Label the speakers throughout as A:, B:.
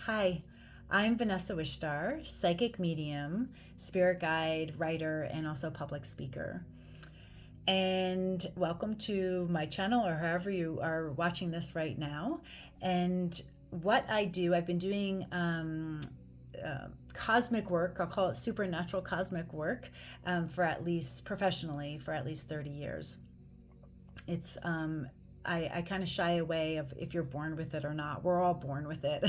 A: Hi, I'm Vanessa Wishstar, psychic medium, spirit guide, writer, and also public speaker. And welcome to my channel, or however you are watching this right now. And what I do, I've been doing cosmic work, I'll call it supernatural cosmic work, for at least professionally for at least 30 years. It's I kind of shy away of if you're born with it or not. We're all born with it.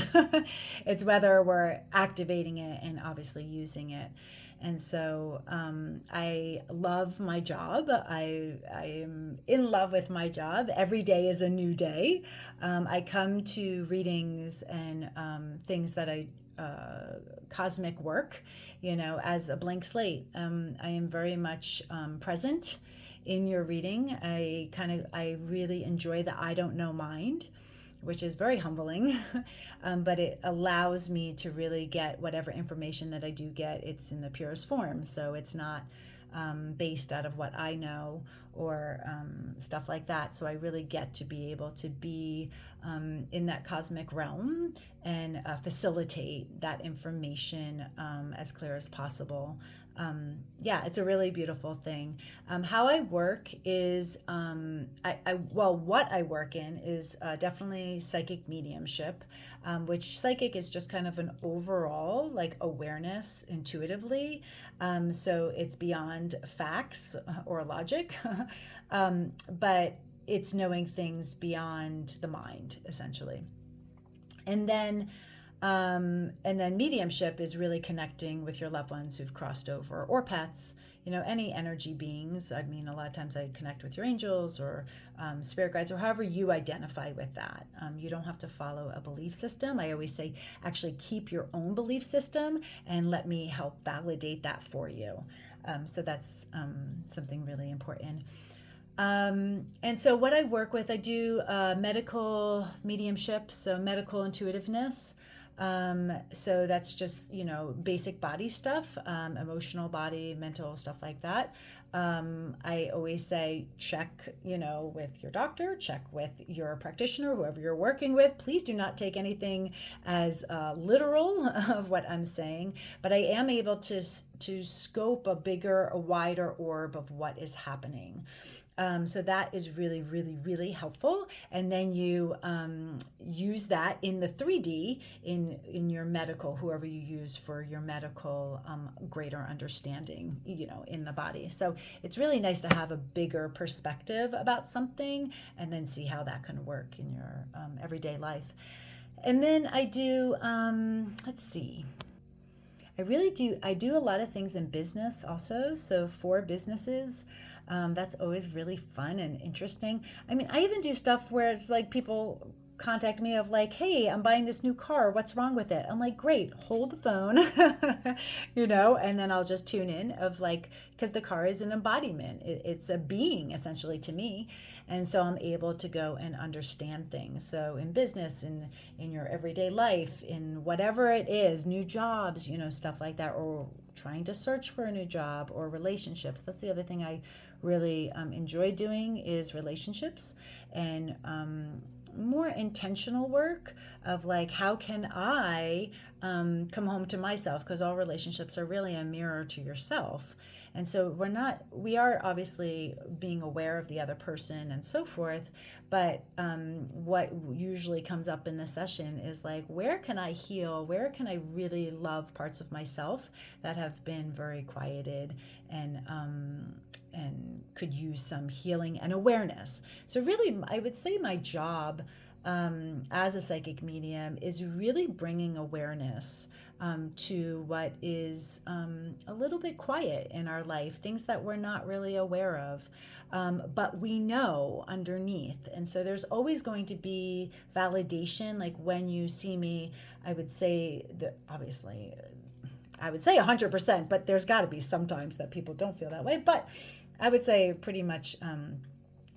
A: It's whether we're activating it and obviously using it. And so I love my job. I am in love with my job. Every day is a new day. I come to readings and things that cosmic work, as a blank slate. I am very much present in your reading. I really enjoy the I don't know mind, which is very humbling, but it allows me to really get whatever information that I do get. It's in the purest form, so it's not based out of what I know or stuff like that. So I really get to be able to be in that cosmic realm and facilitate that information as clear as possible. Yeah, it's a really beautiful thing. How I work is, what I work in is definitely psychic mediumship, which psychic is just kind of an overall like awareness intuitively. So it's beyond facts or logic, but it's knowing things beyond the mind, essentially. And then mediumship is really connecting with your loved ones who've crossed over, or pets, any energy beings. I mean, a lot of times I connect with your angels or spirit guides, or however you identify with that. You don't have to follow a belief system. I always say, actually keep your own belief system and let me help validate that for you. So that's something really important. And so what I work with, I do medical mediumship, so medical intuitiveness. So that's just, basic body stuff, emotional body, mental stuff like that. I always say, check, with your doctor, check with your practitioner, whoever you're working with. Please do not take anything as literal of what I'm saying, but I am able to scope a wider orb of what is happening. So that is really, really, really helpful. And then you use that in the 3D in your medical, whoever you use for your medical greater understanding, in the body. So it's really nice to have a bigger perspective about something and then see how that can work in your everyday life. And then I do, let's see. I do a lot of things in business also. So for businesses, that's always really fun and interesting. I mean, I even do stuff where it's like people contact me of like, hey, I'm buying this new car. What's wrong with it? I'm like, great, hold the phone, and then I'll just tune in of like, because the car is an embodiment. It's a being essentially to me. And so I'm able to go and understand things. So in business, in your everyday life, in whatever it is, new jobs, stuff like that, or trying to search for a new job, or relationships. That's the other thing I really enjoy doing is relationships, and more intentional work of like, how can I come home to myself, because all relationships are really a mirror to yourself. And so we are obviously being aware of the other person and so forth, but what usually comes up in the session is like, where can I heal? Where can I really love parts of myself that have been very quieted and could use some healing and awareness? So really, I would say my job as a psychic medium is really bringing awareness to what is a little bit quiet in our life, things that we're not really aware of, but we know underneath. And so there's always going to be validation. Like when you see me, I would say that obviously, I would say 100%, but there's got to be sometimes that people don't feel that way. But I would say pretty much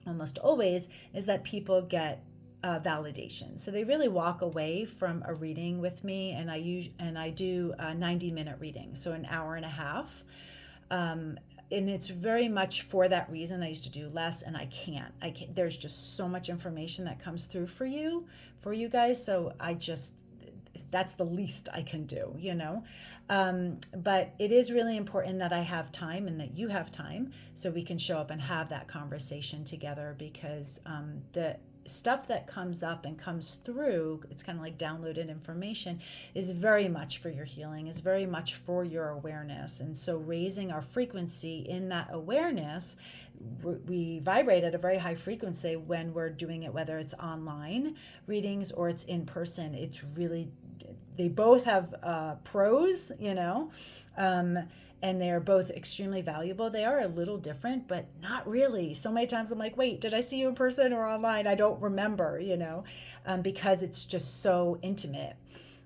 A: almost always is that people get validation. So they really walk away from a reading with me, and I do a 90-minute reading, so an hour and a half. And it's very much for that reason. I used to do less, and I can't. There's just so much information that comes through for you guys. So that's the least I can do, but it is really important that I have time and that you have time so we can show up and have that conversation together, because the stuff that comes up and comes through, it's kind of like downloaded information, is very much for your healing, is very much for your awareness. And so raising our frequency in that awareness, we vibrate at a very high frequency when we're doing it, whether it's online readings or it's in person. It's really, they both have pros, and they're both extremely valuable. They are a little different, but not really. So many times I'm like, wait, did I see you in person or online? I don't remember, because it's just so intimate.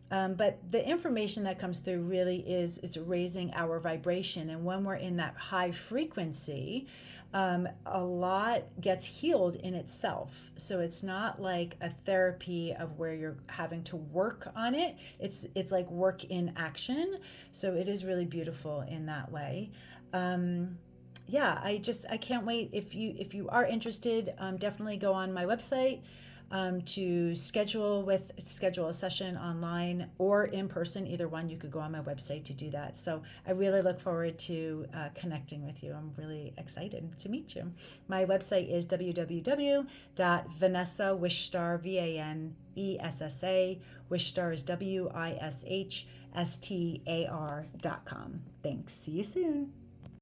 A: But the information that comes through really it's raising our vibration. And when we're in that high frequency, a lot gets healed in itself. So it's not like a therapy of where you're having to work on it. It's like work in action. So it is really beautiful in that way. Yeah, I can't wait. If you are interested, definitely go on my website to schedule a session online or in person. Either one, you could go on my website to do that. So I really look forward to connecting with you. I'm really excited to meet you. My website is www.vanessawishstar, VANESSA, Wishstar is WISHSTAR.com. Thanks. See you soon.